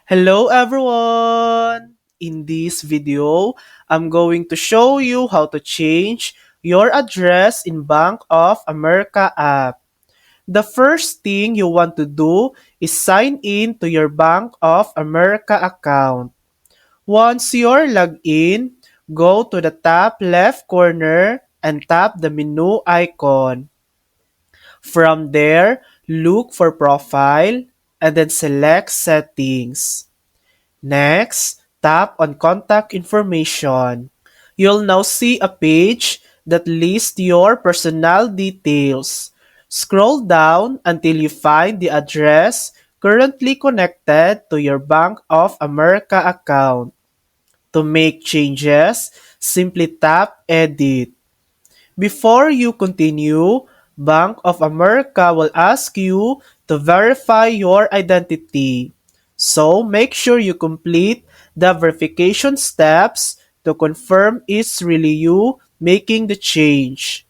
Hello everyone! In this video, I'm going to show you how to change your address in Bank of America app. The first thing you want to do is sign in to your Bank of America account. Once you're logged in, go to the top left corner and tap the menu icon. From there, look for Profile and then select Settings. Next, tap on Contact Information. You'll now see a page that lists your personal details. Scroll down until you find the address currently connected to your Bank of America account. To make changes, simply tap Edit. Before you continue, Bank of America will ask you to verify your identity. So make sure you complete the verification steps to confirm it's really you making the change.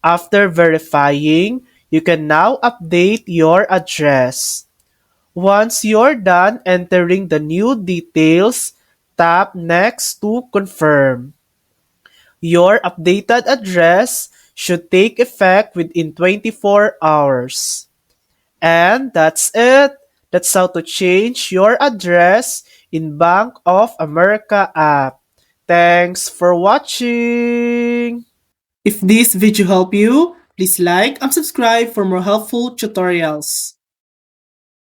After verifying, you can now update your address. Once you're done entering the new details, tap Next to confirm. Your updated address should take effect within 24 hours. And that's it. That's how to change your address in Bank of America app. Thanks for watching. If this video helped you, please like and subscribe for more helpful tutorials.